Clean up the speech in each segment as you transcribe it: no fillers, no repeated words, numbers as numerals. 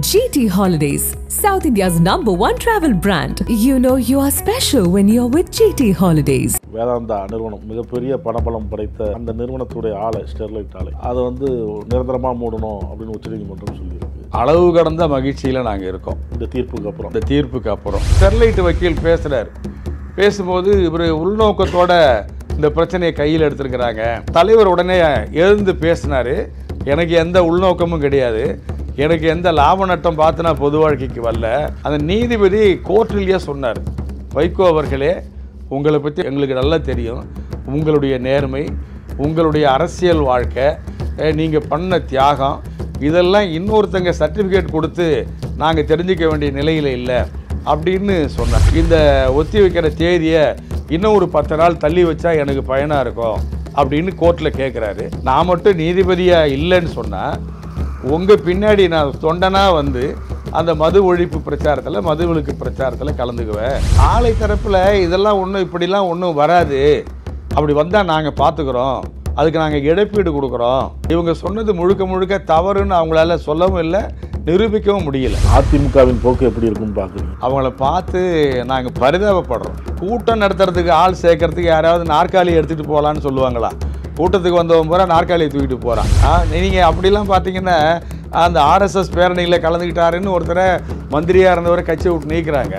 GT Holidays, South India's #1 travel brand. You know you are special when you're with GT Holidays. Vedanta நிறுவனம் மிகப்பெரிய பணபலம் படைத்த அந்த நிறுவனத்துடைய ஆலை, ஸ்டெர்லைட் ஆலை, அதை நிரந்தரமாக மூடணும் அப்படின்னு உச்சநீதிமன்றம் சொல்லியிருக்கு. அளவு கடந்த மகிழ்ச்சியில் நாங்கள் இருக்கோம். இந்த தீர்ப்புக்கு அப்புறம் ஸ்டெர்லைட் வக்கீல் பேசுகிறார். பேசும்போது இவர் உள்நோக்கத்தோட இந்த பிரச்சனையை கையில் எடுத்திருக்கிறாங்க. தலைவர் உடனே எழுந்து பேசினார். எனக்கு எந்த உள்நோக்கமும் கிடையாது, எனக்கு எந்த லாப நட்டம் பார்த்து நான் பொது வாழ்க்கைக்கு வரல. அந்த நீதிபதி கோர்ட்டிலேயே சொன்னார், வைகோ அவர்களே, உங்களை பற்றி எங்களுக்கு நல்லா தெரியும். உங்களுடைய நேர்மை, உங்களுடைய அரசியல் வாழ்க்கை, நீங்கள் பண்ண தியாகம், இதெல்லாம் இன்னொருத்தங்க சர்டிஃபிகேட் கொடுத்து நாங்கள் தெரிஞ்சிக்க வேண்டிய நிலையில் இல்லை அப்படின்னு சொன்னார். இந்த ஒத்தி வைக்கிற தேதியை இன்னும் ஒரு 10 நாள் தள்ளி வச்சா எனக்கு பயனாக இருக்கும் அப்படின்னு கோர்ட்டில் கேட்குறாரு. நான் மட்டும் நீதிபதியாக இல்லைன்னு சொன்னால் உங்கள் பின்னாடி நான் தொண்டனாக அந்த மது ஒழிப்பு பிரச்சாரத்தில், மது விலக்கு பிரச்சாரத்தில் கலந்துக்குவேன். ஆலை தரப்பில் இதெல்லாம் இப்படிலாம் ஒன்றும் வராது, அப்படி வந்தால் நாங்கள் பார்த்துக்குறோம், அதுக்கு நாங்கள் இழப்பீடு கொடுக்குறோம். இவங்க சொன்னது முழுக்க தவறுன்னு அவங்களால சொல்லவும் இல்லை, நிரூபிக்கவும் முடியல. அதிமுகவின் போக்கு எப்படி இருக்குன்னு பார்க்குறீங்க? அவங்கள பார்த்து நாங்கள் பரிதாபப்படுறோம். கூட்டம் நடத்துறதுக்கு ஆள் சேர்க்கறதுக்கு யாராவது நாற்காலி எடுத்துகிட்டு போகலான்னு சொல்லுவாங்களா? கூட்டத்துக்கு வந்தவன் பூரா நாற்காலியை தூக்கிட்டு போகிறான். நீங்கள் அப்படிலாம் பார்த்தீங்கன்னா அந்த ஆர்எஸ்எஸ் பேரணியில் கலந்துக்கிட்டாருன்னு ஒருத்தரை மந்திரியாக இருந்தவரை கட்சி விட்டு நீக்கிறாங்க.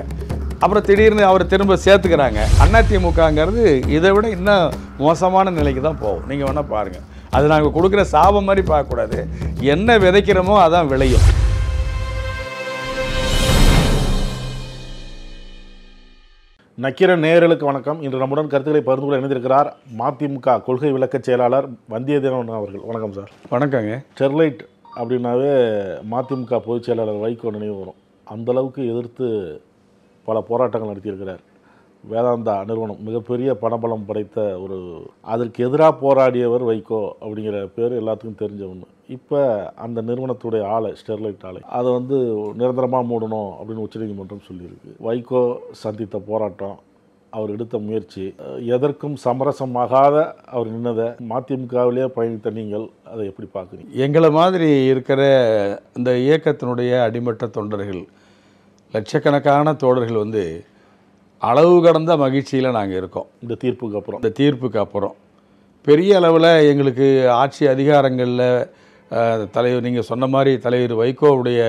அப்புறம் திடீர்னு அவரை திரும்ப சேர்த்துக்கிறாங்க. அதிமுகங்கிறது இதை விட இன்னும் மோசமான நிலைக்கு தான் போகும். நீங்கள் வேணால் பாருங்கள். அது நாங்கள் கொடுக்குற சாபம் மாதிரி பார்க்கக்கூடாது. என்ன விதைக்கிறோமோ அதான் விளையும். நக்கீரன் நேயர்களுக்கு வணக்கம். இன்று நம்முடன் கருத்துக்களை பகிர்ந்து கொள்ள இணைந்திருக்கிறார் மதிமுக கொள்கை விளக்க செயலாளர் வந்தியத்தேவன் அவர்கள். வணக்கம் சார். வணக்கங்க. ஸ்டெர்லைட் அப்படின்னாவே மதிமுக பொதுச் செயலாளர் வைகோ நினைவு வரும். அந்தளவுக்கு எதிர்த்து பல போராட்டங்கள் நடத்தியிருக்கிறார். வேதாந்தா நிறுவனம் மிகப்பெரிய பணபலம் படைத்த அதற்கு எதிராக போராடியவர் வைகோ அப்படிங்கிற பேர் எல்லாத்துக்கும் தெரிஞ்ச ஒன்று. இப்போ அந்த நிறுவனத்துடைய ஆலை, ஸ்டெர்லைட் ஆலை, அதை நிரந்தரமாக மூடணும் அப்படின்னு உச்சநீதிமன்றம் சொல்லியிருக்கு. வைகோ சந்தித்த போராட்டம், அவர் எடுத்த முயற்சி, எதற்கும் சமரசமாகாத அவர் நின்னதை மதிமுகவிலே பயணித்த நீங்கள் அதை எப்படி பார்க்குறீங்க? எங்களை மாதிரி இருக்கிற இந்த இயக்கத்தினுடைய அடிமட்ட தொண்டர்கள், லட்சக்கணக்கான தோழர்கள் அளவு கடந்த மகிழ்ச்சியில் நாங்கள் இருக்கோம். இந்த தீர்ப்புக்கு அப்புறம் பெரிய அளவில் எங்களுக்கு ஆட்சி அதிகாரங்களில் தலைவர், நீங்கள் சொன்ன மாதிரி தலைவர் வைகோவுடைய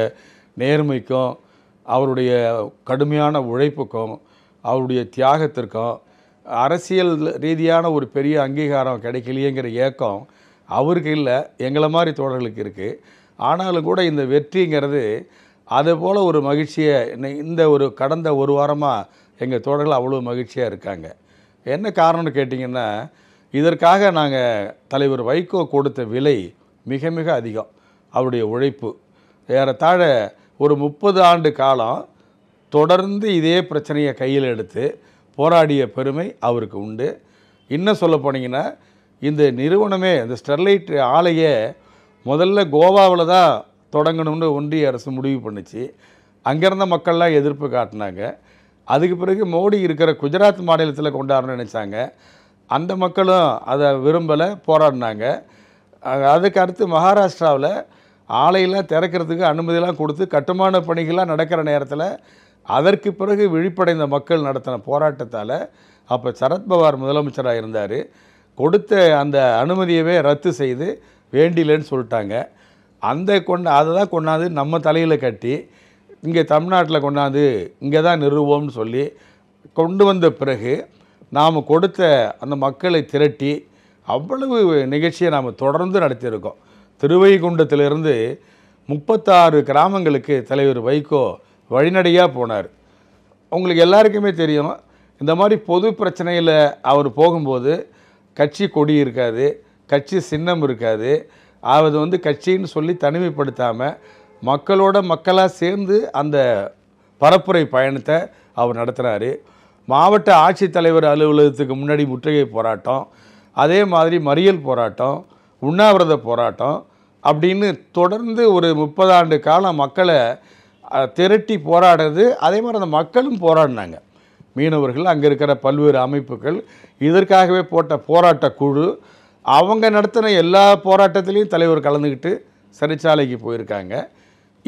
நேர்மைக்கும் அவருடைய கடுமையான உழைப்புக்கும் அவருடைய தியாகத்திற்கும் அரசியல் ரீதியான ஒரு பெரிய அங்கீகாரம் கிடைக்கலையேங்கிற ஏக்கம் அவருக்கு இல்லை, எங்களை மாதிரி தோழர்களுக்கு இருக்குது. ஆனாலும் கூட இந்த வெற்றிங்கிறது அதுபோல் ஒரு மகிழ்ச்சியை இந்த கடந்த ஒரு வாரமாக எங்கள் தோழர்கள் அவ்வளோ மகிழ்ச்சியாக இருக்காங்க. என்ன காரணம்னு கேட்டிங்கன்னா, இதற்காக நாங்கள் தலைவர் வைகோ கொடுத்த விலை மிக மிக அதிகம். அவருடைய உழைப்பு ஏறத்தாழ ஒரு 30 ஆண்டு காலம் தொடர்ந்து இதே பிரச்சனையை கையில் எடுத்து போராடிய பெருமை அவருக்கு உண்டு. இன்னும் சொல்ல போனீங்கன்னா, இந்த நிறுவனமே, இந்த ஸ்டெர்லைட் ஆலையை முதல்ல கோவாவில் தான் தொடங்கணும்னு ஒன்றிய அரசு முடிவு பண்ணிச்சு. அங்கேருந்த மக்கள்லாம் எதிர்ப்பு காட்டினாங்க. அதுக்கு பிறகு மோடி இருக்கிற குஜராத் மாநிலத்தில் கொண்டாடணும்னு நினச்சாங்க. அந்த மக்களும் அதை விரும்பலை, போராடினாங்க. அதுக்கு அடுத்து மகாராஷ்டிராவில் ஆலையெல்லாம் திறக்கிறதுக்கு அனுமதியெல்லாம் கொடுத்து கட்டுமான பணிகள்லாம் நடக்கிற நேரத்தில் அதற்கு பிறகு விழிப்படைந்த மக்கள் நடத்தின போராட்டத்தால் அப்போ சரத்பவார் முதலமைச்சராக இருந்தார், கொடுத்த அந்த அனுமதியவே ரத்து செய்து வேண்டிலன்னு சொல்லிட்டாங்க. அதை தான் கொண்டாந்து நம்ம தலையில் கட்டி இங்கே தமிழ்நாட்டில் கொண்டாந்து இங்கே தான் நிறுவோம்னு சொல்லி கொண்டு வந்த பிறகு நாம் கொடுத்த அந்த மக்களை திரட்டி அவ்வளவு நிகழ்ச்சியை நாம் தொடர்ந்து நடத்தியிருக்கோம். திருவைகுண்டத்திலிருந்து 36 கிராமங்களுக்கு தலைவர் வைகோ வழிநடையாக போனார். உங்களுக்கு எல்லாருக்குமே தெரியும், இந்த மாதிரி பொது பிரச்சனையில் அவர் போகும்போது கட்சி கொடி இருக்காது, கட்சி சின்னம் இருக்காது. அது கட்சின்னு சொல்லி தனிமைப்படுத்தாமல் மக்களோட மக்களாக சேர்ந்து அந்த பரப்புரை பயணத்தை அவர் நடத்துகிறாரு. மாவட்ட ஆட்சித்தலைவர் அலுவலகத்துக்கு முன்னாடி முற்றுகை போராட்டம், அதே மாதிரி மறியல் போராட்டம், உண்ணாவிரத போராட்டம் அப்படின்னு தொடர்ந்து ஒரு 30 ஆண்டு காலம் மக்களை திரட்டி போராடுறது. அதே மாதிரி அந்த மக்களும் போராடினாங்க. மீனவர்கள், அங்கே இருக்கிற பல்வேறு அமைப்புகள், இதற்காகவே போட்ட போராட்ட குழு, அவங்க நடத்தின எல்லா போராட்டத்திலையும் தலைவர் கலந்துக்கிட்டு சிறைச்சாலைக்கு போயிருக்காங்க.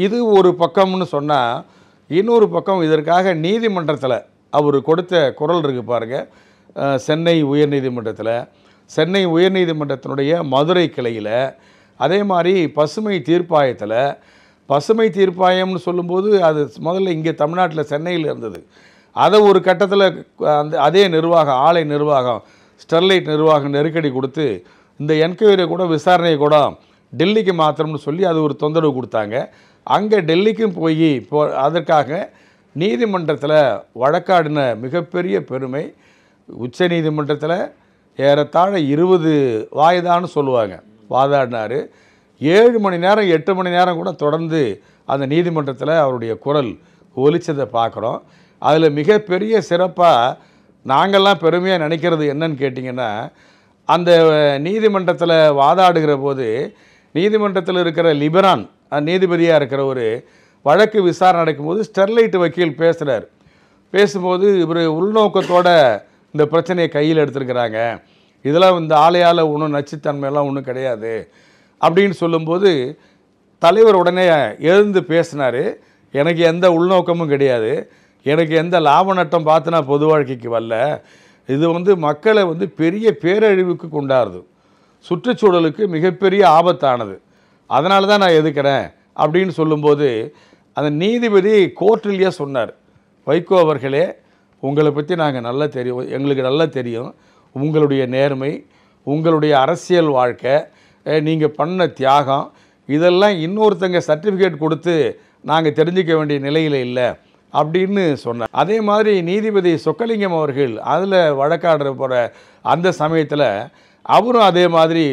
இது ஒரு பக்கம்னு சொன்னால், இன்னொரு பக்கம் இதற்காக நீதிமன்றத்தில் அவர் கொடுத்த குரல் இருக்குது பாருங்கள். சென்னை உயர்நீதிமன்றத்தில், சென்னை உயர்நீதிமன்றத்தினுடைய மதுரை கிளையில், அதே மாதிரி பசுமை தீர்ப்பாயத்தில். பசுமை தீர்ப்பாயம்னு சொல்லும்போது அது முதல்ல இங்கே தமிழ்நாட்டில் சென்னையில் இருந்தது. அதை ஒரு கட்டத்தில் அதே நிர்வாகம், ஆலை நிர்வாகம், ஸ்டெர்லைட் நிர்வாகம் நெருக்கடி கொடுத்து இந்த என்கொயரி கூட விசாரணையை கூட டெல்லிக்கு மாத்திரம்னு சொல்லி அது ஒரு தொந்தரவு கொடுத்தாங்க. அங்கே டெல்லிக்கும் போய் அதற்காக நீதிமன்றத்தில் வழக்காடின மிகப்பெரிய பெருமை. உச்ச நீதிமன்றத்தில் ஏறத்தாழ 20 வாய்தான்னு சொல்லுவாங்க வாதாடினார். 7 மணி நேரம் 8 மணி நேரம் கூட தொடர்ந்து அந்த நீதிமன்றத்தில் அவருடைய குரல் ஒலிச்சதை பார்க்குறோம். அதில் மிகப்பெரிய சிறப்பாக நாங்கள்லாம் பெருமையாக நினைக்கிறது என்னன்னு கேட்டிங்கன்னா, அந்த நீதிமன்றத்தில் வாதாடுகிற போது நீதிமன்றத்தில் இருக்கிற லிபரான் நீதிபதியாக இருக்கிற ஒரு வழக்கு விசாரணை நடக்கும்போது ஸ்டெர்லைட் வக்கீல் பேசுகிறார். பேசும்போது இவர் உள்நோக்கத்தோடு இந்த பிரச்சனையை கையில் எடுத்துருக்கிறாங்க, இதெல்லாம் இந்த ஆலையால் ஒன்றும் நச்சுத்தன்மையெல்லாம் ஒன்றும் கிடையாது அப்படின்னு சொல்லும்போது தலைவர் உடனே எழுந்து பேசினார். எனக்கு எந்த உள்நோக்கமும் கிடையாது, எனக்கு எந்த லாப நட்டம் பார்த்து நான் பொது வாழ்க்கைக்கு வரல, இது மக்களை பெரிய பேரழிவுக்கு கொண்டாடுது, சுற்றுச்சூழலுக்கு மிகப்பெரிய ஆபத்தானது, அதனால தான் நான் எதுக்கிறேன் அப்படின்னு சொல்லும்போது அந்த நீதிபதி கோர்ட்டிலேயே சொன்னார், வைகோ அவர்களே, உங்களை பற்றி நாங்கள் நல்லா தெரியும், எங்களுக்கு நல்லா தெரியும், உங்களுடைய நேர்மை, உங்களுடைய அரசியல் வாழ்க்கை, நீங்கள் பண்ண தியாகம், இதெல்லாம் இன்னொருத்தங்க சர்டிஃபிகேட் கொடுத்து நாங்கள் தெரிஞ்சிக்க வேண்டிய நிலையில் இல்லை அப்படின்னு சொன்னார். அதே மாதிரி நீதிபதி சொக்கலிங்கம் அவர்கள் அதில் வழக்காடுற போகிற அந்த சமயத்தில் அவரும் அதே மாதிரி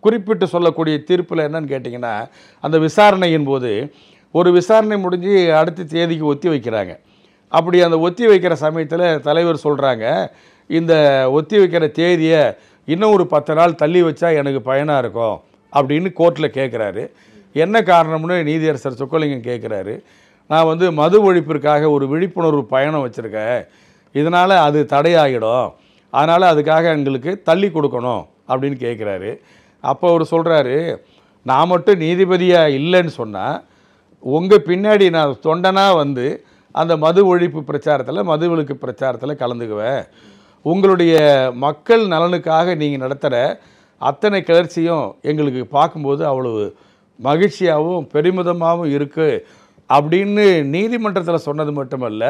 குறிப்பிட்டு சொல்லக்கூடிய தீர்ப்பில் என்னன்னு கேட்டிங்கன்னா, அந்த விசாரணையின் போது ஒரு விசாரணை முடிஞ்சு அடுத்த தேதிக்கு ஒத்தி வைக்கிறாங்க. அப்படி அந்த ஒத்தி வைக்கிற சமயத்தில் தலைவர் சொல்கிறாங்க, இந்த ஒத்தி வைக்கிற தேதியை இன்னும் ஒரு 10 நாள் தள்ளி வச்சா எனக்கு பயனாக இருக்கும் அப்படின்னு கோர்ட்டில் கேட்குறாரு. என்ன காரணம்னு நீதியரசர் சொக்கலிங்கம் கேட்குறாரு. நான் மது ஒழிப்பிற்காக ஒரு விழிப்புணர்வு பயணம் வச்சுருக்கேன், இதனால் அது தடையாகிடும், அதனால் அதுக்காக எங்களுக்கு தள்ளி கொடுக்கணும் அப்படின்னு கேட்குறாரு. அப்போ அவர் சொல்கிறாரு, நான் மட்டும் நீதிபதியாக இல்லைன்னு சொன்னால் உங்கள் பின்னாடி நான் தொண்டனாக அந்த மது ஒழிப்பு பிரச்சாரத்தில், மது விலக்கு பிரச்சாரத்தில் கலந்துக்குவேன், உங்களுடைய மக்கள் நலனுக்காக நீங்கள் நடத்துகிற அத்தனை கிளர்ச்சியும் எங்களுக்கு பார்க்கும்போது அவ்வளவு மகிழ்ச்சியாகவும் பெருமிதமாகவும் இருக்குது அப்படின்னு நீதிமன்றத்தில் சொன்னது மட்டுமல்ல,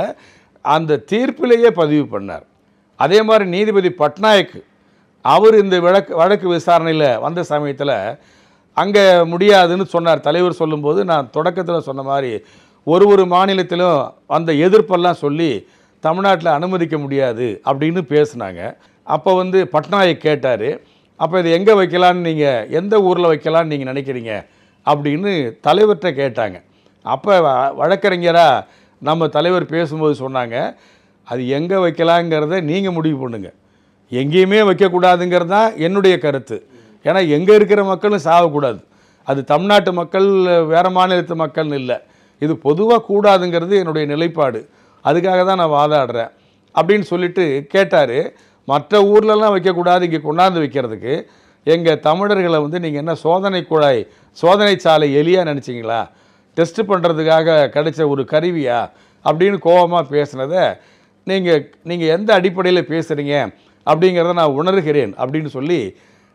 அந்த தீர்ப்பிலேயே பதிவு பண்ணார். அதே மாதிரி நீதிபதி பட்நாயக் அவர் இந்த வழக்கு விசாரணையில் வந்த சமயத்தில் அங்கே முடியாதுன்னு சொன்னார். தலைவர் சொல்லும்போது நான் தொடக்கத்தில் சொன்ன மாதிரி ஒரு மாநிலத்திலும் அந்த எதிர்ப்பெல்லாம் சொல்லி தமிழ்நாட்டில் அனுமதிக்க முடியாது அப்படின்னு பேசுனாங்க. அப்போ பட்நாயக் கேட்டார், அப்போ இதை எங்கே வைக்கலான்னு நீங்கள், எந்த ஊரில் வைக்கலான்னு நீங்கள் நினைக்கிறீங்க அப்படின்னு தலைவர்கிட்ட கேட்டாங்க. அப்போ வழக்கறிஞராக நம்ம தலைவர் பேசும்போது சொன்னாங்க, அது எங்கே வைக்கலாங்கிறத நீங்கள் முடிவு பண்ணுங்கள், எங்கேயுமே வைக்கக்கூடாதுங்கிறது தான் என்னுடைய கருத்து. ஏன்னா எங்கே இருக்கிற மக்களும் சாகக்கூடாது, அது தமிழ்நாட்டு மக்கள் வேறு மாநிலத்து மக்கள்னு இல்லை, இது பொதுவாக கூடாதுங்கிறது என்னுடைய நிலைப்பாடு, அதுக்காக தான் நான் வாதாடுறேன் அப்படின்னு சொல்லிட்டு கேட்டார். மற்ற ஊர்லலாம் வைக்கக்கூடாது, இங்கே கொண்டாந்து வைக்கிறதுக்கு எங்கள் தமிழர்களை நீங்கள் என்ன சோதனை சாலை எலியாக நினச்சிங்களா, டெஸ்ட் பண்ணுறதுக்காக கிடைச்ச ஒரு கருவியா அப்படின்னு கோபமாக பேசுனதை நீங்கள் எந்த அடிப்படையில் பேசுகிறீங்க அப்படிங்கிறத நான் உணர்கிறேன் அப்படின்னு சொல்லி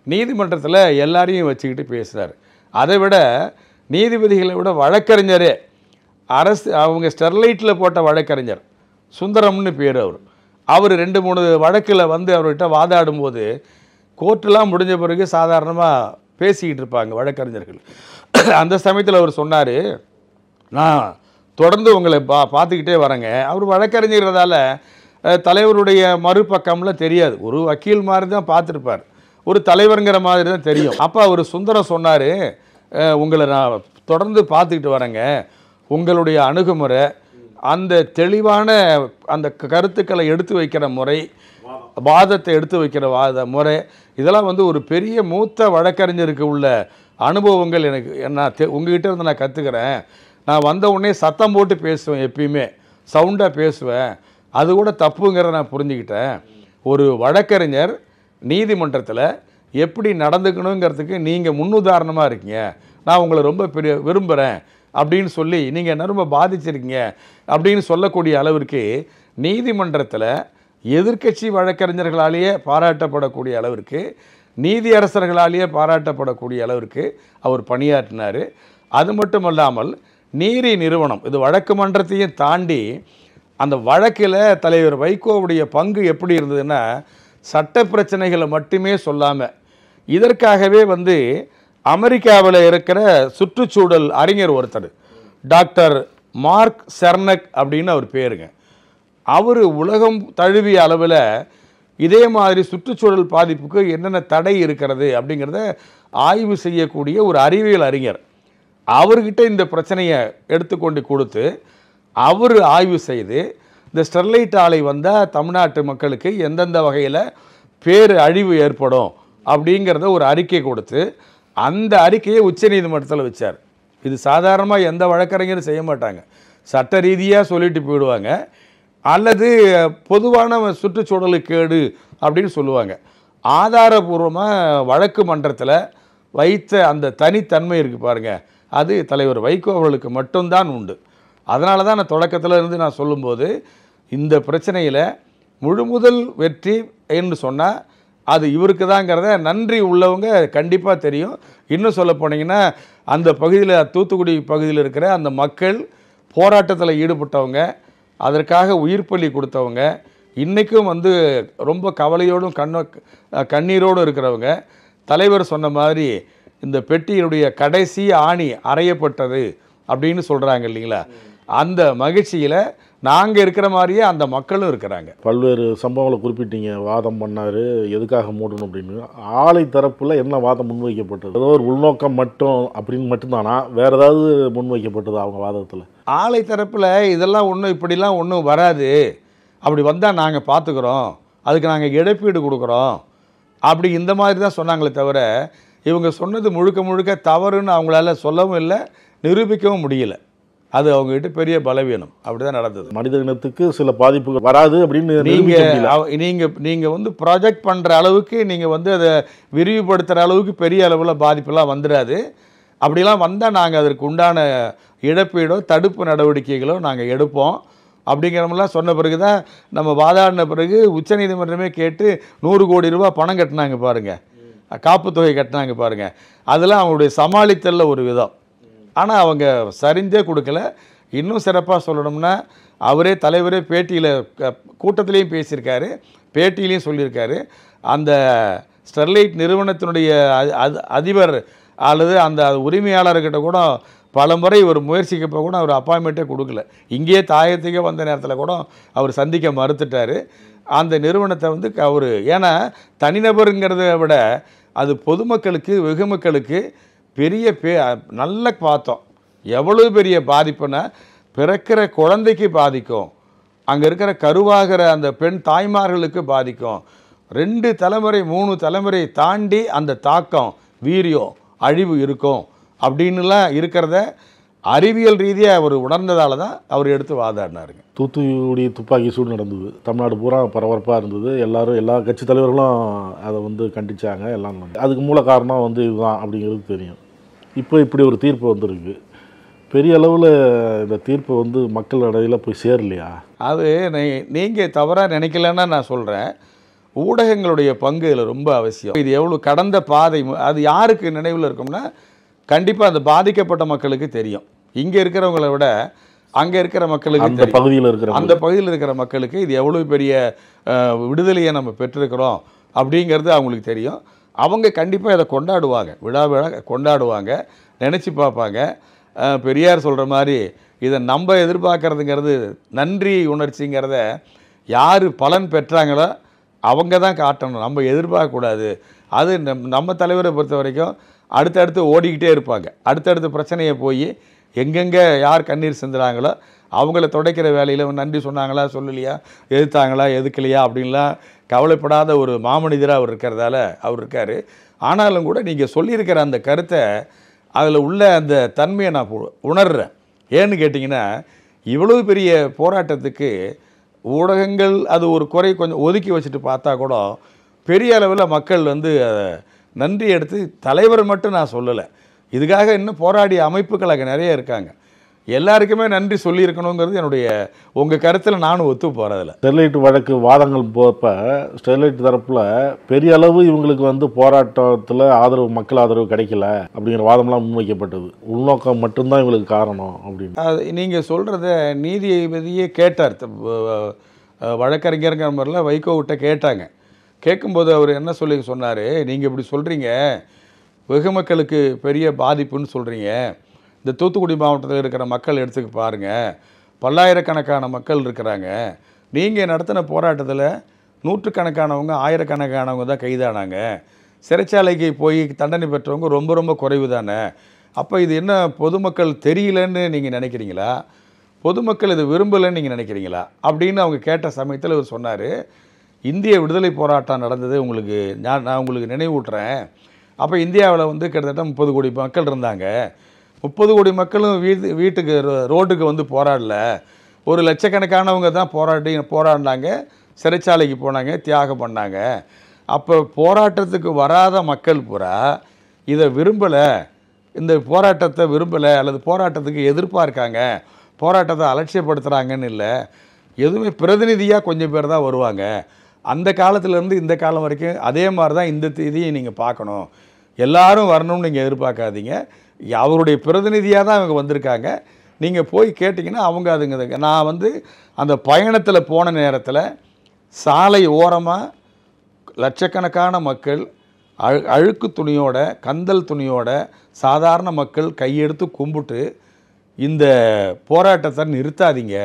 நீதிமன்றத்தில் எல்லாரையும் வச்சுக்கிட்டு பேசுகிறார். அதை விட நீதிபதிகளை விட வழக்கறிஞரே, அவங்க ஸ்டெர்லைட்டில் போட்ட வழக்கறிஞர் சுந்தரம்னு பேர், அவர் 2-3 வழக்கில் அவர்கிட்ட வாதாடும்போது கோர்ட்டெலாம் முடிஞ்ச பிறகு சாதாரணமாக பேசிக்கிட்டு இருப்பாங்க வழக்கறிஞர்கள். அந்த சமயத்தில் அவர் சொன்னார், நான் தொடர்ந்து உங்களை பார்த்துக்கிட்டே வரேங்க. அவர் வழக்கறிஞர்கிறதால தலைவருடைய மறுபக்கம்லாம் தெரியாது, ஒரு வக்கீல் மாதிரி தான் பார்த்துருப்பார், ஒரு தலைவருங்கிற மாதிரி தான் தெரியும். அப்போ அவர் சுந்தரம் சொன்னார், உங்களை நான் தொடர்ந்து பார்த்துக்கிட்டு வரேங்க, உங்களுடைய அணுகுமுறை, அந்த தெளிவான அந்த கருத்துக்களை எடுத்து வைக்கிற முறை, வாதத்தை எடுத்து வைக்கிற முறை, இதெல்லாம் ஒரு பெரிய மூத்த வழக்கறிஞருக்கு உள்ள அனுபவங்கள் எனக்கு நான் உங்ககிட்ட இருந்து நான் கற்றுக்கிறேன். நான் வந்த உடனே சத்தம் போட்டு பேசுவேன், எப்பயுமே சவுண்டாக பேசுவேன், அது கூட தப்புங்கிறத நான் புரிஞ்சுக்கிட்டேன். ஒரு வழக்கறிஞர் நீதிமன்றத்தில் எப்படி நடந்துக்கணுங்கிறதுக்கு நீங்கள் முன்னுதாரணமாக இருக்கீங்க, நான் உங்களை ரொம்ப விரும்புகிறேன் அப்படின்னு சொல்லி நீங்கள் என்ன ரொம்ப பாதிச்சிருக்கீங்க அப்படின்னு சொல்லக்கூடிய அளவிற்கு நீதிமன்றத்தில் எதிர்க்கட்சி வழக்கறிஞர்களாலேயே பாராட்டப்படக்கூடிய அளவிற்கு, நீதியரசர்களாலேயே பாராட்டப்படக்கூடிய அளவிற்கு அவர் பணியாற்றினார். அது மட்டும் இல்லாமல் நீதி நிறுவனம், இது வழக்கு மன்றத்தையும் தாண்டி அந்த வழக்கில் தலைவர் வைகோவுடைய பங்கு எப்படி இருந்ததுன்னா, சட்ட பிரச்சனைகளை மட்டுமே சொல்லாமல் இதற்காகவே அமெரிக்காவில் இருக்கிற சுற்றுச்சூழல் அறிஞர் ஒருத்தர், டாக்டர் மார்க் செர்னக் அப்படின்னு அவர் பேருங்க, அவர் உலகம் தழுவிய அளவில் இதே மாதிரி சுற்றுச்சூழல் பாதிப்புக்கு என்னென்ன தடை இருக்கிறது அப்படிங்கிறத ஆய்வு செய்யக்கூடிய ஒரு அறிவியல் அறிஞர். அவர்கிட்ட இந்த பிரச்சனையை எடுத்துக்கொண்டு கொடுத்து அவர் ஆய்வு செய்து இந்த ஸ்டெர்லைட் ஆலை வந்தால் தமிழ்நாட்டு மக்களுக்கு எந்தெந்த வகையில் பேர் அழிவு ஏற்படும் அப்படிங்கிறத ஒரு அறிக்கை கொடுத்து அந்த அறிக்கையை உச்சநீதிமன்றத்தில் வச்சார். இது சாதாரணமாக எந்த வழக்கறிஞரும் செய்ய மாட்டாங்க. சட்ட ரீதியாக சொல்லிட்டு போயிடுவாங்க, அல்லது பொதுவான சுற்றுச்சூழலுக்கு கேடு அப்படின்னு சொல்லுவாங்க. ஆதாரபூர்வமாக வழக்கு மன்றத்தில் வைத்த அந்த தனித்தன்மை இருக்குது பாருங்கள், அது தலைவர் வைகோ அவர்களுக்கு மட்டும்தான் உண்டு. அதனால தான் நான் தொடக்கத்தில் இருந்து நான் சொல்லும்போது இந்த பிரச்சனையில் முழுமுதல் வெற்றி என்று சொன்னால் அது இவருக்கு தாங்கிறத நன்றி உள்ளவங்க கண்டிப்பாக தெரியும். இன்னும் சொல்ல போனீங்கன்னா அந்த பகுதியில், தூத்துக்குடி பகுதியில் இருக்கிற அந்த மக்கள், போராட்டத்தில் ஈடுபட்டவங்க, அதற்காக உயிர் பலி கொடுத்தவங்க, இன்றைக்கும் ரொம்ப கவலையோடும் கண்ணீரோடு இருக்கிறவங்க, தலைவர் சொன்ன மாதிரி இந்த பெட்டியினுடைய கடைசி ஆணி அறையப்பட்டது அப்படின்னு சொல்கிறாங்க இல்லைங்களா, அந்த மகிழ்ச்சியில் நாங்கள் இருக்கிற மாதிரியே அந்த மக்களும் இருக்கிறாங்க. பல்வேறு சம்பவங்களை குறிப்பிட்டீங்க. வாதம் பண்ணார், எதுக்காக மூடணும் அப்படின்னு. ஆலை தரப்பில் என்ன வாதம் முன்வைக்கப்பட்டது? ஏதோ ஒரு உள்நோக்கம் மட்டும் அப்படின்னு மட்டும்தானா, வேறு ஏதாவது முன்வைக்கப்பட்டது அவங்க வாதத்தில்? ஆலை தரப்பில் இதெல்லாம் ஒன்றும் இப்படிலாம் ஒன்றும் வராது, அப்படி வந்தால் நாங்கள் பார்த்துக்குறோம், அதுக்கு நாங்கள் இழப்பீடு கொடுக்குறோம் அப்படி இந்த மாதிரி தான் சொன்னாங்களே தவிர, இவங்க சொன்னது முழுக்க முழுக்க தவறுன்னு அவங்களால சொல்லவும் இல்லை, நிரூபிக்கவும் முடியல. அது அவங்ககிட்ட பெரிய பலவீனம். அப்படி தான் நடந்தது. மனித இனத்துக்கு சில பாதிப்புகள் வராது அப்படின்னு நீங்கள் ப்ராஜெக்ட் பண்ணுற அளவுக்கு, நீங்கள் அதை விரிவுபடுத்துகிற அளவுக்கு பெரிய அளவில் பாதிப்பெல்லாம் வந்துடாது. அப்படிலாம் வந்தால் நாங்கள் அதற்கு உண்டான இழப்பீடோ தடுப்பு நடவடிக்கைகளோ நாங்கள் எடுப்போம் அப்படிங்கிறமெல்லாம் சொன்ன பிறகு தான், நம்ம வாதாடின பிறகு உச்சநீதிமன்றமே கேட்டு 100 கோடி ரூபாய் பணம் கட்டினாங்க பாருங்கள், காப்புத்தொகை கட்டினாங்க பாருங்கள். அதெல்லாம் அவங்களுடைய சமாளித்தலில் ஒரு விதம். ஆனால் அவங்க சரிந்தே கொடுக்கல. இன்னும் சிறப்பாக சொல்லணும்னா, அவரே தலைவரே பேட்டியில், கூட்டத்திலையும் பேசியிருக்காரு, பேட்டியிலையும் சொல்லியிருக்காரு, அந்த ஸ்டெர்லைட் நிறுவனத்தினுடைய அதிபர் அல்லது அந்த உரிமையாளர்கிட்ட கூட பல முறை ஒரு முயற்சிக்கப்போ கூட அவர் அப்பாயின்மெண்ட்டே கொடுக்கல. இங்கேயே தாயத்துக்கே வந்த நேரத்தில் கூட அவர் சந்திக்க மறுத்துட்டார் அந்த நிறுவனத்தை. அவர் ஏன்னா தனிநபருங்கிறத விட அது பொதுமக்களுக்கு, வெகுமக்களுக்கு பெரிய நல்ல பார்த்தோம். எவ்வளோ பெரிய பாதிப்புன்னா, பிறக்கிற குழந்தைக்கு பாதிக்கும், அங்கே இருக்கிற கருவாகிற அந்த பெண் தாய்மார்களுக்கு பாதிக்கும், 2 தலைமுறை 3 தலைமுறை தாண்டி அந்த தாக்கம், வீரியம், அழிவு இருக்கும் அப்படின்னுலாம் இருக்கிறத அறிவியல் ரீதியாக அவர் உணர்ந்ததால தான் அவர் எடுத்து வாதாடினாருங்க. தூத்துக்குடி துப்பாக்கி சூடு நடந்தது, தமிழ்நாடு பூரா பரபரப்பாக இருந்தது. எல்லா கட்சி தலைவர்களும் அதை கண்டித்தாங்க. எல்லாம் அதுக்கு மூல காரணம் இதுதான் அப்படிங்கிறது தெரியும். இப்போ இப்படி ஒரு தீர்ப்பு வந்திருக்கு. பெரிய அளவில் இந்த தீர்ப்பு மக்கள் இடையில போய் சேரலையா? அது நீங்கள் தவறாக நினைக்கலன்னா நான் சொல்கிறேன், ஊடகங்களுடைய பங்கு இதில் ரொம்ப அவசியம். இது எவ்வளோ கடந்த பாதை, அது யாருக்கு நினைவில் இருக்கும்னா, கண்டிப்பாக அந்த பாதிக்கப்பட்ட மக்களுக்கு தெரியும். இங்கே இருக்கிறவங்களை விட அங்கே இருக்கிற மக்களுக்கு, அந்த பகுதியில் இருக்கிற மக்களுக்கு இது எவ்வளோ பெரிய விடுதலையை நம்ம பெற்றிருக்கிறோம் அப்படிங்கிறது அவங்களுக்கு தெரியும். அவங்க கண்டிப்பாக இதை கொண்டாடுவாங்க, விழா கொண்டாடுவாங்க, நினச்சி பார்ப்பாங்க. பெரியார் சொல்கிற மாதிரி இதை நம்ம எதிர்பார்க்குறதுங்கிறது நன்றி உணர்ச்சிங்கிறத யார் பலன் பெற்றாங்களோ அவங்க தான் காட்டணும், நம்ம எதிர்பார்க்கக்கூடாது. அது நம்ம தலைவரை பொறுத்த வரைக்கும் அடுத்தடுத்து ஓடிக்கிட்டே இருப்பாங்க. அடுத்தடுத்த பிரச்சனையை போய் எங்கெங்கே யார் கண்ணீர் சிந்துறாங்களோ அவங்கள துடைக்கிற வேலையில் நன்றி சொன்னாங்களா, சொல்லலையா, எதிர்த்தாங்களா, எதுக்கலையா அப்படின்லாம் கவலைப்படாத ஒரு மாமனிதராக அவர் இருக்கிறதால அவர் இருக்கார். ஆனாலும் கூட நீங்கள் சொல்லியிருக்கிற அந்த கருத்தை, அதில் உள்ள அந்த தன்மையை நான் உணர்கிறேன். ஏன்னு கேட்டிங்கன்னா, இவ்வளவு பெரிய போராட்டத்துக்கு ஊடகங்கள் அது ஒரு குறை கொஞ்சம் ஒதுக்கி வச்சுட்டு பார்த்தா கூட பெரிய அளவில் மக்கள் நன்றி எடுத்து, தலைவர் மட்டும் நான் சொல்லலை, இதுக்காக இன்னும் போராடிய அமைப்புகள் அங்கே நிறைய இருக்காங்க. எல்லாருக்குமே நன்றி சொல்லியிருக்கணுங்கிறது என்னுடைய உங்கள் கருத்தில் நானும் ஒத்து போகிறதில்ல. ஸ்டெர்லைட் வழக்கு வாதங்கள் போகிறப்ப ஸ்டெர்லைட் தரப்பில் பெரிய அளவு இவங்களுக்கு போராட்டத்தில் மக்கள் ஆதரவு கிடைக்கல அப்படிங்கிற வாதம்லாம் முன்வைக்கப்பட்டது. உள்நோக்கம் மட்டும்தான் இவங்களுக்கு காரணம் அப்படின்னு. நீங்கள் சொல்கிறத நீதிபதியே கேட்டார். வழக்கறிஞருங்கிற மாதிரிலாம் வைகோவிட்ட கேட்டாங்க. கேட்கும்போது அவர் என்ன சொன்னார், நீங்கள் இப்படி சொல்கிறீங்க, வெகு மக்களுக்கு பெரிய பாதிப்புன்னு சொல்கிறீங்க. இந்த தூத்துக்குடி மாவட்டத்தில் இருக்கிற மக்கள் எடுத்துக்க பாருங்கள், பல்லாயிரக்கணக்கான மக்கள் இருக்கிறாங்க. நீங்கள் நடத்தின போராட்டத்தில் நூற்றுக்கணக்கானவங்க ஆயிரக்கணக்கானவங்க தான் கைதானாங்க. சிறைச்சாலைக்கு போய் தண்டனை பெற்றவங்க ரொம்ப ரொம்ப குறைவு தானே. அப்போ இது என்ன பொதுமக்கள் தெரியலன்னு நீங்கள் நினைக்கிறீங்களா, பொதுமக்கள் இது விரும்பலைன்னு நீங்கள் நினைக்கிறீங்களா அப்படின்னு அவங்க கேட்ட சமயத்தில் இவர் சொன்னார், இந்திய விடுதலை போராட்டம் நடந்தது உங்களுக்கு நான் உங்களுக்கு நினைவூட்டுறேன். அப்போ இந்தியாவில் கிட்டத்தட்ட 30 கோடி மக்கள் இருந்தாங்க. 30 கோடி மக்களும் வீட்டுக்கு ரோட்டுக்கு போராடல, ஒரு லட்சக்கணக்கானவங்க தான் போராடினாங்க, சிறைச்சாலைக்கு போனாங்க, தியாகம் பண்ணாங்க. அப்போ போராட்டத்துக்கு வராத மக்கள் பூரா இதை விரும்பலை, இந்த போராட்டத்தை விரும்பலை அல்லது போராட்டத்துக்கு எதிர்ப்பாக இருக்காங்க, போராட்டத்தை அலட்சியப்படுத்துகிறாங்கன்னு இல்லை, எதுவுமே பிரதிநிதியாக கொஞ்சம் பேர் தான் வருவாங்க. அந்த காலத்துலேருந்து இந்த காலம் வரைக்கும் அதே மாதிரி தான் இந்த இதையை நீங்கள் பார்க்கணும். எல்லாரும் வரணும்னு நீங்கள் எதிர்பார்க்காதீங்க, அவருடைய பிரதிநிதியாக தான் அவங்க வந்திருக்காங்க. நீங்கள் போய் கேட்டிங்கன்னா அவங்க அதுங்க. நான் அந்த பயணத்தில் போன நேரத்தில் சாலை ஓரமாக லட்சக்கணக்கான மக்கள் அழுக்கு துணியோட, கந்தல் துணியோட, சாதாரண மக்கள் கையெடுத்து கும்பிட்டு இந்த போராட்டத்தை நிறுத்தாதீங்க,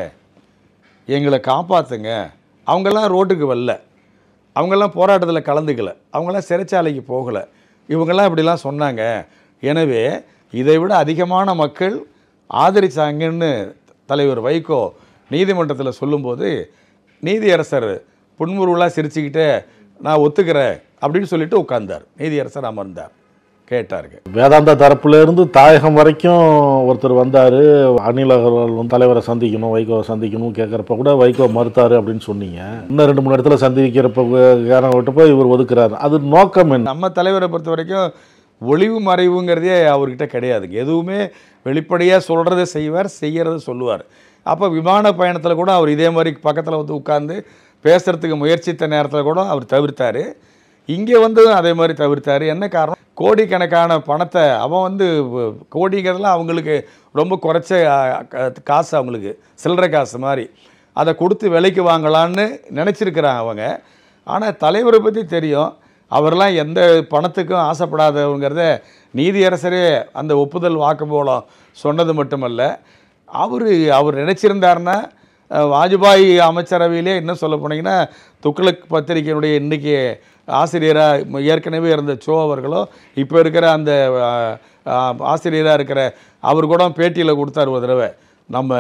எங்களை காப்பாற்றுங்க. அவங்கெல்லாம் ரோட்டுக்கு வரல, அவங்கெல்லாம் போராட்டத்தில் கலந்துக்கலை, அவங்களாம் சிறைச்சாலைக்கு போகலை, இவங்கெல்லாம் இப்படிலாம் சொன்னாங்க. எனவே இதை விட அதிகமான மக்கள் ஆதரித்தாங்கன்னு தலைவர் வைகோ நீதிமன்றத்தில் சொல்லும்போது நீதியரசர் புன்முறுவலாக சிரிச்சுக்கிட்டே நான் ஒத்துக்கிறேன் அப்படின்னு சொல்லிட்டு உட்கார்ந்தார். நீதியரசர் அமர்ந்தார், கேட்டாருங்க. வேதாந்தா தரப்புலேருந்து தாயகம் வரைக்கும் ஒருத்தர் வந்தார், அனில் அகர்வால் தலைவரை சந்திக்கணும், வைகோவை சந்திக்கணும் கேட்குறப்ப கூட வைகோ மறுத்தார் அப்படின்னு சொன்னீங்க. இன்னும் 2-3 இடத்துல சந்திக்கிறப்ப காரணம் விட்டப்போ இவர் ஒதுக்குறாரு. அது நோக்கம் என்ன? நம்ம தலைவரை பொறுத்த வரைக்கும் ஒளிவு மறைவுங்கிறதே அவர்கிட்ட கிடையாதுங்க. எதுவுமே வெளிப்படையாக சொல்கிறத செய்வார், செய்கிறத சொல்லுவார். அப்போ விமான பயணத்தில் கூட அவர் இதே மாதிரி பக்கத்தில் உட்கார்ந்து பேசுகிறதுக்கு முயற்சித்த நேரத்தில் கூட அவர் தவிர்த்தார். இங்கே அதே மாதிரி தவிர்த்தார். என்ன காரணம்? கோடிக்கணக்கான பணத்தை அவன் கோடிங்கிறதுலாம் அவங்களுக்கு ரொம்ப குறைச்ச காசு, அவங்களுக்கு சில்லறை காசு மாதிரி, அதை கொடுத்து விலைக்கு வாங்கலான்னு நினச்சிருக்கிறாங்க அவங்க. ஆனால் தலைவரை பற்றி தெரியும், அவரெல்லாம் எந்த பணத்துக்கும் ஆசைப்படாதவங்கிறத நீதியரசரே அந்த ஒப்புதல் வாக்குமூலம் சொன்னது மட்டுமல்ல, அவர் நினச்சிருந்தாருன்னா வாஜ்பாய் அமைச்சரவையிலே இன்னும் சொல்ல போனீங்கன்னா துக்ளக் பத்திரிகையினுடைய இன்றைக்கி ஆசிரியராக ஏற்கனவே இருந்த சோ அவர்களோ இப்போ இருக்கிற அந்த ஆசிரியராக இருக்கிற அவர் கூட பேட்டியில் கொடுத்தார் ஒரு தடவை. நம்ம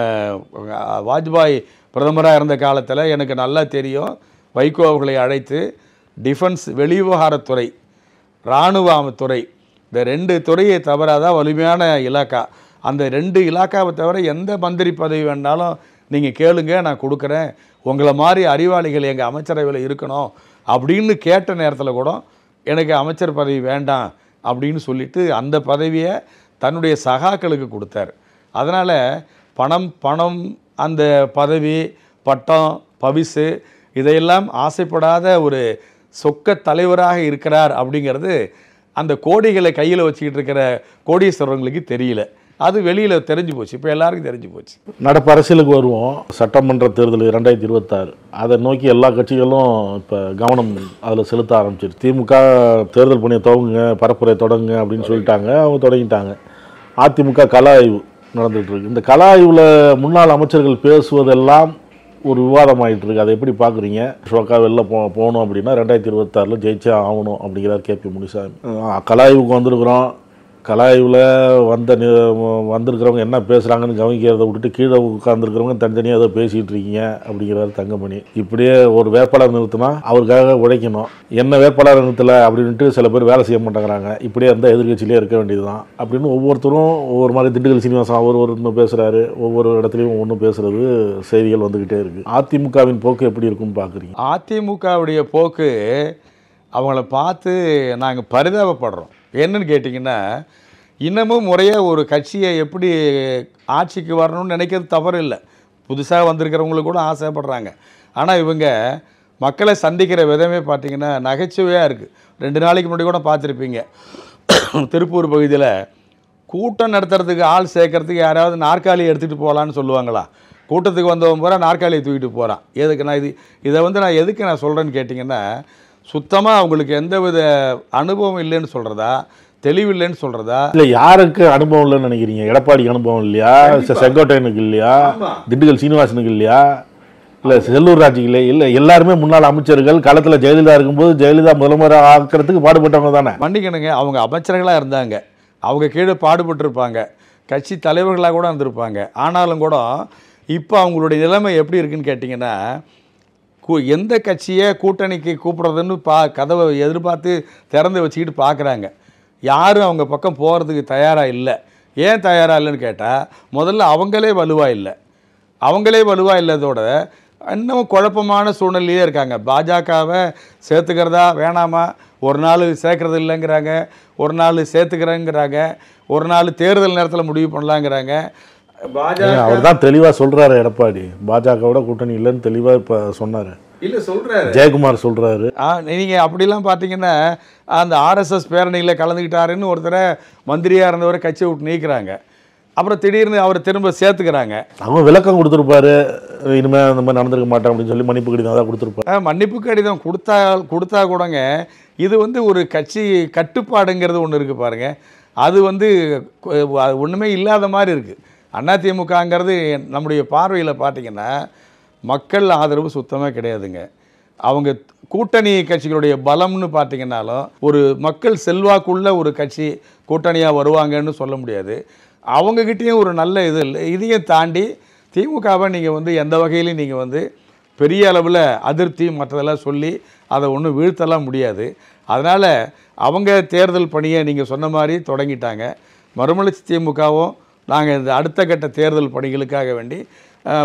வாஜ்பாய் பிரதமராக இருந்த காலத்தில் எனக்கு நல்லா தெரியும், வைகோ அவர்களை அழைத்து டிஃபென்ஸ் வெளிவிவகாரத்துறை, இராணுவத்துறை, இந்த 2 துறையை தவிராதான் வலிமையான இலாக்கா, அந்த 2 இலாக்காவை தவிர எந்த மந்திரி பதவி வேணாலும் நீங்கள் கேளுங்க, நான் கொடுக்குறேன், உங்களை மாதிரி அறிவாளிகள் எங்கள் அமைச்சரவையில் இருக்கணும் அப்படின்னு கேட்ட நேரத்தில் கூட எனக்கு அமைச்சர் பதவி வேண்டாம் அப்படின்னு சொல்லிட்டு அந்த பதவியை தன்னுடைய சகாக்களுக்கு கொடுத்தார். அதனால் பணம் அந்த பதவி, பட்டம், பவிசு இதையெல்லாம் ஆசைப்படாத ஒரு சொக்க தலைவராக இருக்கிறார் அப்படிங்கிறது அந்த கோடிகளை கையில் வச்சுக்கிட்டு இருக்கிற கோடீஸ்வரங்களுக்கு தெரியல. அது வெளியில் தெரிஞ்சு போச்சு, இப்போ எல்லாருக்கும் தெரிஞ்சு போச்சு. நடப்பு அரசியலுக்கு வருவோம். சட்டமன்ற தேர்தல் 2026 அதை நோக்கி எல்லா கட்சிகளும் இப்போ கவனம் அதில் செலுத்த ஆரம்பிச்சிருச்சு. திமுக தேர்தல் பணியை துவங்குங்க, பரப்புரை தொடங்குங்க அப்படின்னு சொல்லிட்டாங்க, அவங்க தொடங்கிட்டாங்க. அதிமுக கல ஆய்வு நடந்துகிட்ருக்கு. இந்த கல ஆய்வில் முன்னாள் அமைச்சர்கள் பேசுவதெல்லாம் ஒரு விவாதமாகிட்டு இருக்கு. அதை எப்படி பார்க்குறீங்க? ஷோக்கா வெளில போகணும் அப்படின்னா 2026 ஜெயிச்சே ஆகணும் அப்படிங்கிறார் கேபி முனிசாமி. கலாய்வுக்கு வந்திருக்கிறோம், கலாய்வில் வந்திருக்கிறவங்க என்ன பேசுகிறாங்கன்னு கவனிக்கிறத விட்டுட்டு கீழே உட்காந்துருக்கிறவங்க தனித்தனியாக ஏதோ பேசிகிட்டு இருக்கீங்க அப்படிங்கிறாரு தங்கமணி. இப்படியே ஒரு வேட்பாளர் நிறுத்தினா அவருக்காக உழைக்கணும், என்ன வேட்பாளர் நிறுத்தலை அப்படின்ட்டு சில பேர் வேலை செய்ய மாட்டேங்கிறாங்க, இப்படியே இருந்தால் எதிர்கட்சியிலே இருக்க வேண்டியது தான் அப்படின்னு ஒவ்வொருத்தரும் ஒவ்வொரு மாதிரி. திண்டுக்கல் சீனிவாசன் ஒரு இன்னும் பேசுகிறாரு, ஒவ்வொரு இடத்துலையும் ஒன்றும் பேசுகிறது செய்திகள் வந்துக்கிட்டே இருக்குது. அதிமுகவின் போக்கு எப்படி இருக்குன்னு பார்க்குறீங்க? அதிமுகவுடைய போக்கு அவங்கள பார்த்து நாங்கள் பரிதாபப்படுறோம். என்னன்னு கேட்டிங்கன்னா, இன்னமும் முறையாக ஒரு கட்சியை எப்படி ஆட்சிக்கு வரணும்னு நினைக்கிறது தவறு இல்லை. புதுசாக வந்திருக்கிறவங்களுக்கு கூட ஆசைப்படுறாங்க. ஆனால் இவங்க மக்களை சந்திக்கிற விதமே பார்த்திங்கன்னா நகைச்சுவையாக இருக்குது. 2 நாளைக்கு முன்னாடி கூட பார்த்துருப்பீங்க, திருப்பூர் பகுதியில் கூட்டம் நடத்துறதுக்கு ஆள் சேர்க்கறதுக்கு யாராவது நாற்காலி எடுத்துகிட்டு போகலான்னு சொல்லுவாங்களா? கூட்டத்துக்கு வந்தவன் பூரா நாற்காலியை தூக்கிட்டு போகிறான். எதுக்கு நான் இதை வந்து நான் எதுக்கு நான் சொல்கிறேன்னு கேட்டிங்கன்னா, சுத்தமாக அவங்களுக்கு எந்தவித அனுபவம் இல்லைன்னு சொல்கிறதா, தெளிவு இல்லைன்னு சொல்கிறதா? இல்லை, யாருக்கு அனுபவம் இல்லைன்னு நினைக்கிறீங்க? எடப்பாடிக்கு அனுபவம் இல்லையா? செங்கோட்டையனுக்கு இல்லையா? திண்டுக்கல் சீனிவாசனுக்கு இல்லையா? இல்லை செல்லூர் ராஜுக்கு இல்லை? இல்லை, எல்லாருமே முன்னாள் அமைச்சர்கள். காலத்தில் ஜெயலலிதா இருக்கும்போது ஜெயலலிதா முதல்வர் ஆக்கிறதுக்கு பாடுபட்டவங்க தானே. மன்னிக்கணுங்க, அவங்க அமைச்சர்களாக இருந்தாங்க, அவங்க கீழே பாடுபட்டிருப்பாங்க, கட்சி தலைவர்களாக கூட இருந்திருப்பாங்க. ஆனாலும் கூட இப்போ அவங்களுடைய நிலைமை எப்படி இருக்குன்னு கேட்டிங்கன்னா, எந்த கட்சியை கூட்டணிக்கு கூப்பிட்றதுன்னு கதவை எதிர்பார்த்து திறந்து வச்சுக்கிட்டு பார்க்குறாங்க. யாரும் அவங்க பக்கம் போகிறதுக்கு தயாராக இல்லை. ஏன் தயாராக இல்லைன்னு கேட்டால், முதல்ல அவங்களே வலுவாக இல்லை. அவங்களே வலுவாக இல்லாதோட இன்னும் குழப்பமான சூழ்நிலையே இருக்காங்க. பாஜகவை சேர்த்துக்கிறதா வேணாமா? ஒரு நாள் சேர்க்கறது இல்லைங்கிறாங்க, ஒரு நாள் சேர்த்துக்கிறேங்கிறாங்க, ஒரு நாள் தேர்தல் நேரத்தில் முடிவு பண்ணலாங்கிறாங்க. அவர் தான் தெளிவாக சொல்கிறாரு. எடப்பாடி பாஜகவோட கூட்டணி இல்லைன்னு தெளிவாக இப்போ சொன்னார். இல்லை சொல்கிறாரு, ஜெயக்குமார் சொல்கிறாரு. நீங்கள் அப்படிலாம் பார்த்தீங்கன்னா அந்த ஆர்எஸ்எஸ் பேரணியில் கலந்துக்கிட்டாருன்னு ஒருத்தரை மந்திரியாக இருந்தவரை கட்சியை விட்டு நீக்கிறாங்க. அப்புறம் திடீர்னு அவர் திரும்ப சேர்த்துக்கிறாங்க. அவங்க விளக்கம் கொடுத்துருப்பாரு, இனிமேல் அந்த மாதிரி நடந்திருக்க மாட்டேன் அப்படின்னு சொல்லி மன்னிப்பு கடிதம் தான் கொடுத்துருப்பாரு. மன்னிப்பு கடிதம் கொடுத்தா கூடங்க இது வந்து ஒரு கட்சி கட்டுப்பாடுங்கிறது ஒன்று இருக்குது பாருங்கள். அது வந்து ஒன்றுமே இல்லாத மாதிரி இருக்குது. அதிமுகங்கிறது நம்முடைய பார்வையில் பார்த்திங்கன்னா மக்கள் ஆதரவு சுத்தமாக கிடையாதுங்க. அவங்க கூட்டணி கட்சிகளுடைய பலம்னு பார்த்திங்கன்னாலும் ஒரு மக்கள் செல்வாக்குள்ள ஒரு கட்சி கூட்டணியாக வருவாங்கன்னு சொல்ல முடியாது. அவங்கக்கிட்டேயும் ஒரு நல்ல இது இல்லை. இதையும் தாண்டி திமுகவை நீங்கள் வந்து எந்த வகையிலையும் நீங்கள் வந்து பெரிய அளவில் அதிருப்தி மற்றதெல்லாம் சொல்லி அதை ஒன்றும் வீழ்த்தலாம் முடியாது. அதனால் அவங்க தேர்தல் பணியை நீங்கள் சொன்ன மாதிரி தொடங்கிட்டாங்க. மறுமலர்ச்சி திமுகவும் நாங்கள் இந்த அடுத்த கட்ட தேர்தல் பணிகளுக்காக வேண்டி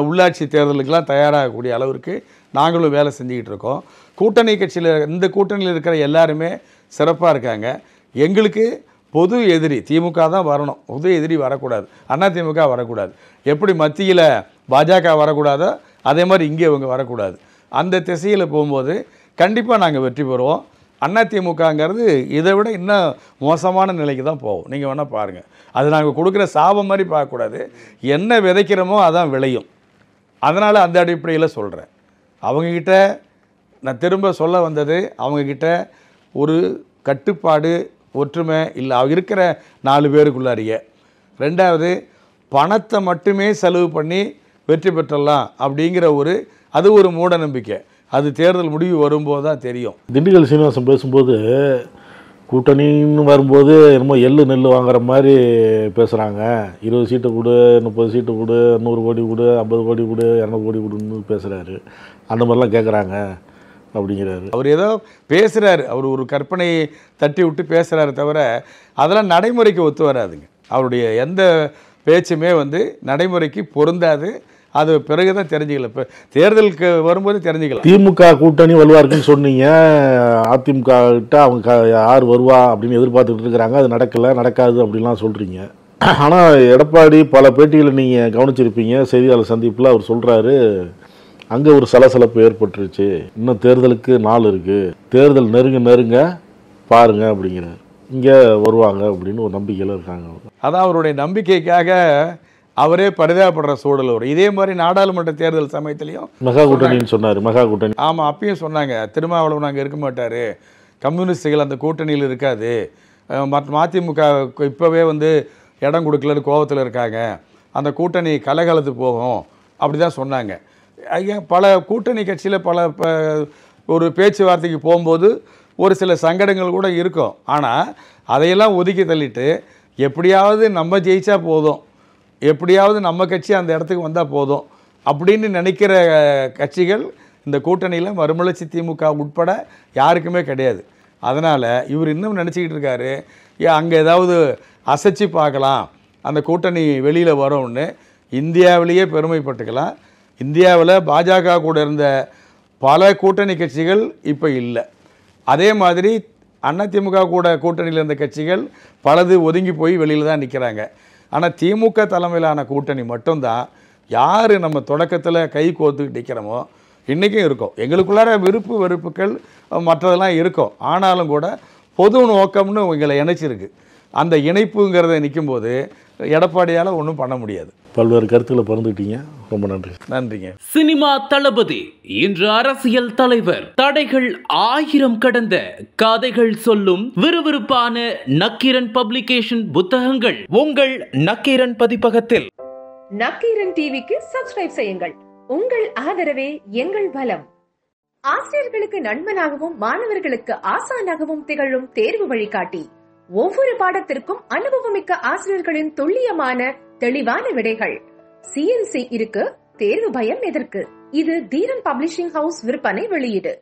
உள்ளாட்சி தேர்தலுக்கெல்லாம் தயாராகக்கூடிய அளவிற்கு நாங்களும் வேலை செஞ்சுக்கிட்டு இருக்கோம். கூட்டணி கட்சியில் இந்த கூட்டணியில் இருக்கிற எல்லாருமே சிறப்பாக இருக்காங்க. எங்களுக்கு பொது எதிரி திமுக தான் வரணும், பொது எதிரி வரக்கூடாது, அதிமுக வரக்கூடாது. எப்படி மத்தியில் பாஜக வரக்கூடாதோ அதே மாதிரி இங்கே இவங்க வரக்கூடாது. அந்த திசையில் போகும்போது கண்டிப்பாக நாங்கள் வெற்றி பெறுவோம். அதிமுகங்கிறது இதை விட இன்னும் மோசமான நிலைக்கு தான் போகும். நீங்கள் வேணால் பாருங்கள். அது நாங்கள் கொடுக்குற சாபம் மாதிரி பார்க்கக்கூடாது. என்ன விதைக்கிறோமோ அதான் விளையும். அதனால் அந்த அடிப்படையில் சொல்கிறேன். அவங்கக்கிட்ட நான் திரும்ப சொல்ல வந்தது, அவங்கக்கிட்ட ஒரு கட்டுப்பாடு ஒற்றுமை இல்லை இருக்கிற 4 பேருக்குள்ளாரிய. ரெண்டாவது, பணத்தை மட்டுமே செலவு பண்ணி வெற்றி பெற்றலாம் அப்படிங்கிற அது ஒரு மூட நம்பிக்கை. அது தேர்தல் முடிவு வரும்போது தான் தெரியும். திண்டுக்கல் சீனிவாசன் பேசும்போது கூட்டணின்னு வரும்போது என்னமோ எள்ளு நெல் வாங்குற மாதிரி பேசுகிறாங்க. 20 சீட்டு கொடு, 30 சீட்டு கொடு, 100 கோடி கொடு, 50 கோடி கொடு, 200 கோடி கொடுன்னு பேசுகிறாரு. அந்த மாதிரிலாம் கேட்குறாங்க அப்படிங்கிறாரு. அவர் ஏதோ பேசுகிறாரு, அவர் ஒரு கற்பனையை தட்டி விட்டு பேசுகிறாரு தவிர அதெல்லாம் நடைமுறைக்கு ஒத்து வராதுங்க. அவருடைய எந்த பேச்சுமே நடைமுறைக்கு பொருந்தாது. அது பிறகு தான் தெரிஞ்சுக்கல. இப்போ தேர்தலுக்கு வரும்போது தெரிஞ்சுக்கலாம். திமுக கூட்டணி வலுவாக இருக்குன்னு சொன்னீங்க. அதிமுக கிட்ட அவங்க யார் வருவா அப்படின்னு எதிர்பார்த்துக்கிட்டு இருக்கிறாங்க. அது நடக்காது அப்படின்லாம் சொல்கிறீங்க. ஆனால் எடப்பாடி பல பேட்டிகளை நீங்கள் கவனிச்சிருப்பீங்க. செய்தியாளர் சந்திப்பில் அவர் சொல்கிறாரு, அங்கே ஒரு சலசலப்பு ஏற்பட்டுருச்சு, இன்னும் தேர்தலுக்கு நாள் இருக்குது, தேர்தல் நெருங்க பாருங்க அப்படிங்கிறார். இங்கே வருவாங்க அப்படின்னு ஒரு நம்பிக்கையில் இருக்காங்க. அதான் அவருடைய நம்பிக்கைக்காக அவரே பரிதாபப்படுற சூழல் வரும். இதே மாதிரி நாடாளுமன்ற தேர்தல் சமயத்துலையும் மெகா கூட்டணின்னு சொன்னார். மெகா கூட்டணி ஆமாம், அப்பயும் சொன்னாங்க திருமாவளவன் அங்கே இருக்க மாட்டார், கம்யூனிஸ்டுகள் அந்த கூட்டணியில் இருக்காது, மதிமுக இப்போவே இடம் கொடுக்கலன்னு கோபத்தில் இருக்காங்க, அந்த கூட்டணி கலகலத்து போகும் அப்படி தான் சொன்னாங்க. பல கூட்டணி கட்சியில் ஒரு பேச்சுவார்த்தைக்கு போகும்போது ஒரு சில சங்கடங்கள் கூட இருக்கும். ஆனால் அதையெல்லாம் ஒதுக்கி தள்ளிட்டு எப்படியாவது நம்ம ஜெயிச்சா போதும், எப்படியாவது நம்ம கட்சி அந்த இடத்துக்கு வந்தால் போதும் அப்படின்னு நினைக்கிற கட்சிகள் இந்த கூட்டணியில் மறுமலர்ச்சி திமுக உட்பட யாருக்குமே கிடையாது. அதனால் இவர் இன்னும் நினச்சிக்கிட்டு இருக்காரு, அங்கே ஏதாவது அசைச்சு பார்க்கலாம், அந்த கூட்டணி வெளியில் வரோம்னு இந்தியாவிலேயே பெருமைப்பட்டுக்கலாம். இந்தியாவில் பாஜக கூட இருந்த பல கூட்டணி கட்சிகள் இப்போ இல்லை. அதே மாதிரி அதிமுக கூட கூட்டணியில் இருந்த கட்சிகள் பலது ஒதுங்கி போய் வெளியில் தான் நிற்கிறாங்க. ஆனால் திமுக தலைமையிலான கூட்டணி மட்டும்தான் யார் நம்ம தொடக்கத்தில் கை கோர்த்துக்கிட்டு நிற்கிறோமோ இன்றைக்கும் இருக்கும். எங்களுக்குள்ளார விருப்பு வெறுப்புகள் மற்றதெல்லாம் இருக்கும். ஆனாலும் கூட பொது நோக்கம்னு எங்களை இணைச்சிருக்கு. அந்த இணைப்புங்கிறத நிற்கும்போது எடப்பாடியால் ஒன்றும் பண்ண முடியாது. பல்வேறு கருத்துக்களை பகிர்ந்துக்கிட்டீங்க. ரொம்ப நன்றி. நன்றிங்க. சினிமா தளபதி இன்று அரசியல் தலைவர். தடைகள் 1000 கடந்த கதைகள் சொல்லும் விறுவிறுப்பான நக்கீரன் பப்ளிகேஷன் புத்தகங்கள் உங்கள் நக்கீரன் பதிப்பகத்தில். நக்கீரன் டிவிக்கு சப்ஸ்கிரைப் செய்யுங்கள். உங்கள் ஆதரவே எங்கள் பலம். ஆசிரியர்களுக்கு நண்பனாகவும் மாணவர்களுக்கு ஆசானாகவும் திகழும் தேர்வு வழிகாட்டி. ஒவ்வொரு பாடத்திற்கும் அனுபவமிக்க ஆசிரியர்களின் துல்லியமான தெளிவான விடைகள். CNC இருக்கு, தேர்வு பயம் எதற்கு? இது தீரன் பப்ளிஷிங் ஹவுஸ் விற்பனை வெளியீடு.